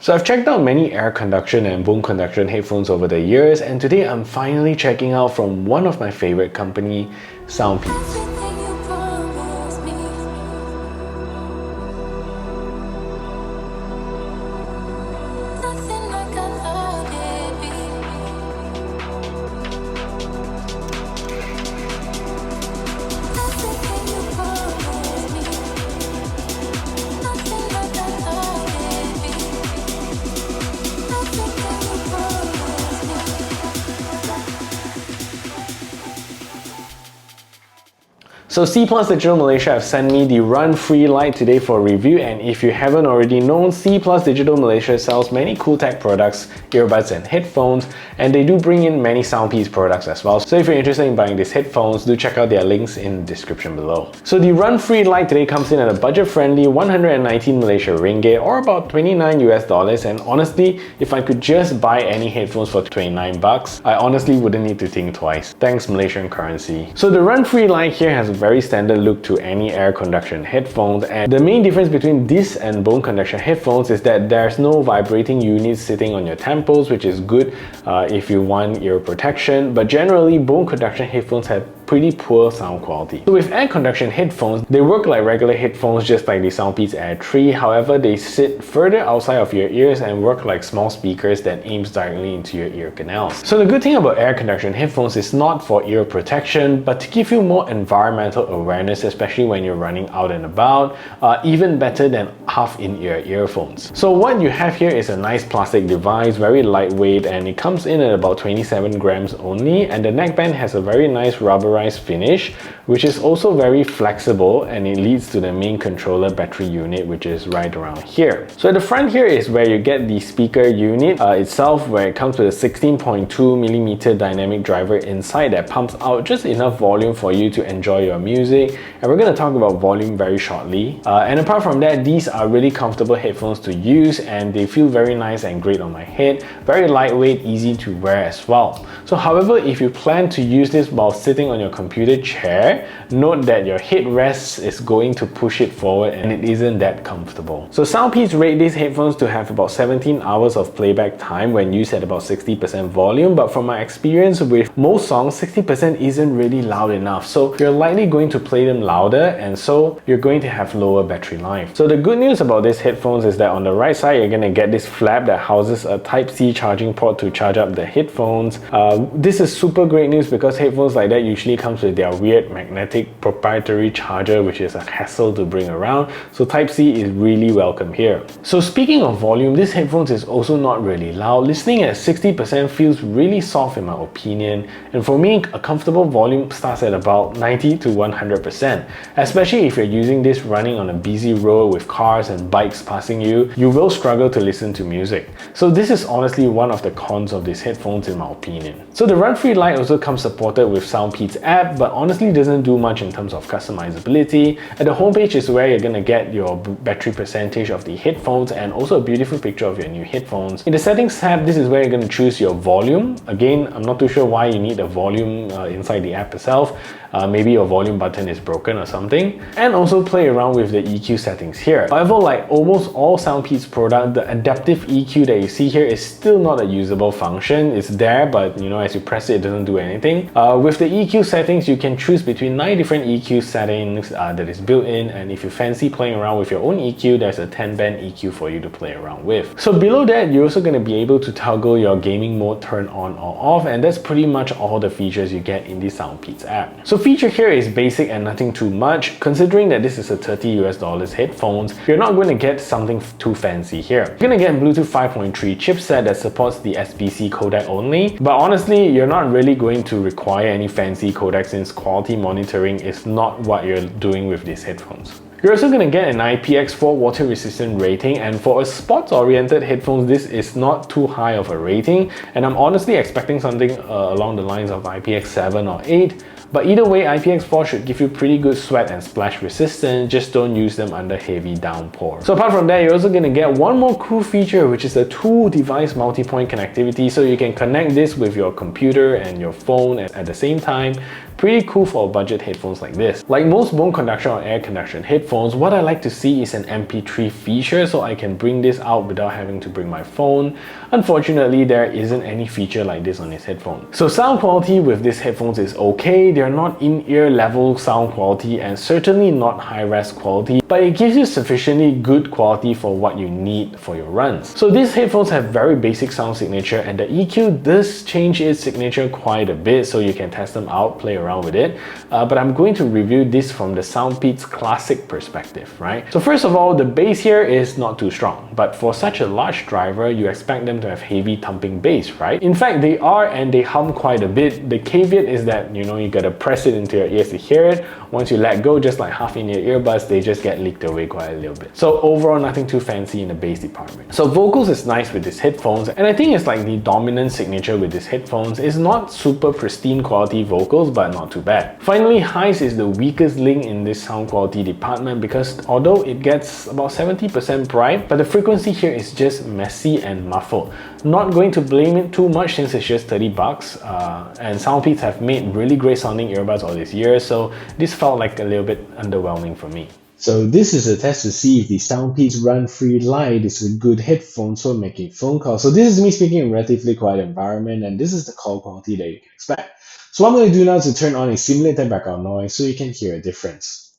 So I've checked out many air conduction and bone conduction headphones over the years, and today I'm finally checking out from one of my favorite company, Soundpeats. So CPlus Digital Malaysia have sent me the RunFree Lite today for review, and if you haven't already known, CPlus Digital Malaysia sells many cool tech products, earbuds and headphones, and they do bring in many Soundpeats products as well. So if you're interested in buying these headphones, do check out their links in the description below. So the RunFree Lite today comes in at a budget-friendly 119 Malaysia ringgit or about 29 US dollars, and honestly, if I could just buy any headphones for 29 bucks, I honestly wouldn't need to think twice. Thanks Malaysian currency. So the RunFree Lite here has a very standard look to any air conduction headphones, and the main difference between this and bone conduction headphones is that there's no vibrating units sitting on your temples, which is good if you want ear protection, but generally bone conduction headphones have pretty poor sound quality. So with air conduction headphones, they work like regular headphones just like the Soundpeats Air 3, however they sit further outside of your ears and work like small speakers that aims directly into your ear canals. So the good thing about air conduction headphones is not for ear protection, but to give you more environmental awareness, especially when you're running out and about, even better than half-in-ear earphones. So what you have here is a nice plastic device, very lightweight, and it comes in at about 27 grams only, and the neckband has a very nice rubberized finish, which is also very flexible, and it leads to the main controller battery unit, which is right around here. So at the front here is where you get the speaker unit itself, where it comes with a 16.2mm dynamic driver inside that pumps out just enough volume for you to enjoy your music, and we're going to talk about volume very shortly. And apart from that, these are really comfortable headphones to use, and they feel very nice and great on my head, very lightweight, easy to wear as well. So however, if you plan to use this while sitting on your computer chair, note that your headrest is going to push it forward and it isn't that comfortable. So Soundpeats rate these headphones to have about 17 hours of playback time when used at about 60% volume, but from my experience with most songs, 60% isn't really loud enough, so you're likely going to play them louder, and so you're going to have lower battery life. So the good news about these headphones is that on the right side, you're going to get this flap that houses a Type-C charging port to charge up the headphones. This is super great news because headphones like that usually comes with their weird magnetic proprietary charger, which is a hassle to bring around, so Type-C is really welcome here. So speaking of volume, this headphones is also not really loud. Listening at 60% feels really soft in my opinion, and for me, a comfortable volume starts at about 90 to 100%. Especially if you're using this running on a busy road with cars and bikes passing you, you will struggle to listen to music. So this is honestly one of the cons of these headphones in my opinion. So the RunFree Lite also comes supported with Soundpeats App, but honestly doesn't do much in terms of customizability. At the homepage is where you're gonna get your battery percentage of the headphones and also a beautiful picture of your new headphones. In the settings tab, this is where you're gonna choose your volume. Again, I'm not too sure why you need a volume inside the app itself. Maybe your volume button is broken or something, and also play around with the EQ settings here. However, like almost all Soundpeats product, the adaptive EQ that you see here is still not a usable function. It's there, but you know, as you press it, it doesn't do anything. With the EQ settings, you can choose between 9 different EQ settings that is built in, and if you fancy playing around with your own EQ, there's a 10-band EQ for you to play around with. So below that, you're also going to be able to toggle your gaming mode turn on or off, and that's pretty much all the features you get in the Soundpeats app. So feature here is basic and nothing too much. Considering that this is a 30 US dollars headphones, you're not going to get something too fancy here. You're going to get Bluetooth 5.3 chipset that supports the SBC codec only, but honestly, you're not really going to require any fancy codec since quality monitoring is not what you're doing with these headphones. You're also going to get an IPX4 water resistant rating, and for a sports oriented headphones, this is not too high of a rating, and I'm honestly expecting something along the lines of IPX7 or 8. But either way, IPX4 should give you pretty good sweat and splash resistance, just don't use them under heavy downpour. So apart from that, you're also going to get one more cool feature, which is a 2-device multi-point connectivity, so you can connect this with your computer and your phone at the same time. Pretty cool for budget headphones like this. Like most bone conduction or air conduction headphones, what I like to see is an MP3 feature so I can bring this out without having to bring my phone. Unfortunately, there isn't any feature like this on this headphone. So sound quality with these headphones is okay. They're not in-ear level sound quality and certainly not high-res quality, but it gives you sufficiently good quality for what you need for your runs. So these headphones have very basic sound signature, and the EQ does change its signature quite a bit, so you can test them out, play around with it. But I'm going to review this from the Soundpeats Classic perspective, right? So first of all, the bass here is not too strong, but for such a large driver, you expect them to have heavy thumping bass, right? In fact, they are, and they hum quite a bit. The caveat is that, you know, you gotta press it into your ears to hear it. Once you let go, just like half in your earbuds, they just get leaked away quite a little bit. So overall, nothing too fancy in the bass department. So vocals is nice with these headphones, and I think it's like the dominant signature with these headphones. It's not super pristine quality vocals, but not too bad. Finally, highs is the weakest link in this sound quality department because although it gets about 70% bright, but the frequency here is just messy and muffled. Not going to blame it too much since it's just 30 bucks, and Soundpeats have made really great sounding earbuds all these years, so this felt like a little bit underwhelming for me. So this is a test to see if the Soundpeats RunFree Lite is a good headphone for making phone calls. So this is me speaking in a relatively quiet environment, and this is the call quality that you can expect. So what I'm going to do now is to turn on a simulated background noise so you can hear a difference.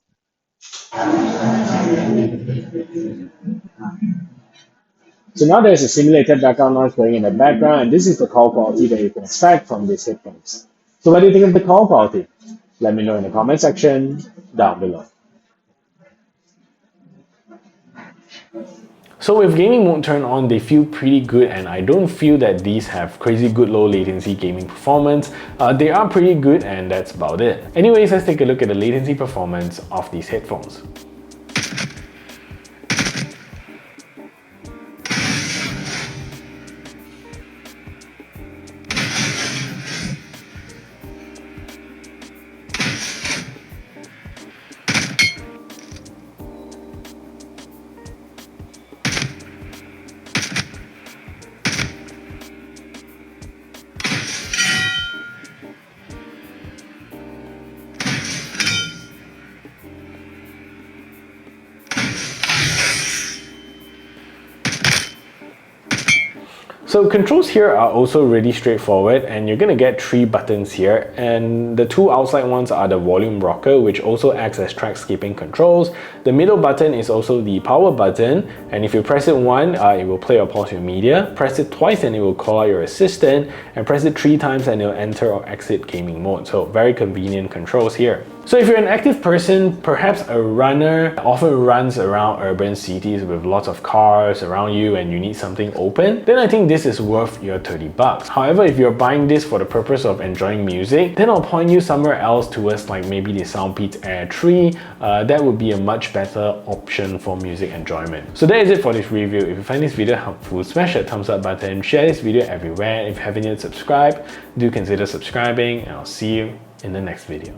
So now there's a simulated background noise playing in the background, and this is the call quality that you can expect from these headphones. So what do you think of the call quality? Let me know in the comment section down below. So with gaming mode turned on, they feel pretty good, and I don't feel that these have crazy good low latency gaming performance. They are pretty good, and that's about it. Anyways, let's take a look at the latency performance of these headphones. So controls here are also really straightforward, and you're gonna get 3 buttons here, and the 2 outside ones are the volume rocker, which also acts as track skipping controls. The middle button is also the power button, and if you press it once, it will play or pause your media. Press it twice and it will call out your assistant, and press it 3 times and it will enter or exit gaming mode. So very convenient controls here. So if you're an active person, perhaps a runner, often runs around urban cities with lots of cars around you and you need something open, then I think this is worth your 30 bucks. However, if you're buying this for the purpose of enjoying music, then I'll point you somewhere else towards like maybe the Soundpeats Air 3. That would be a much better option for music enjoyment. So that is it for this review. If you find this video helpful, smash that thumbs up button, share this video everywhere. If you haven't yet subscribed, do consider subscribing, and I'll see you in the next video.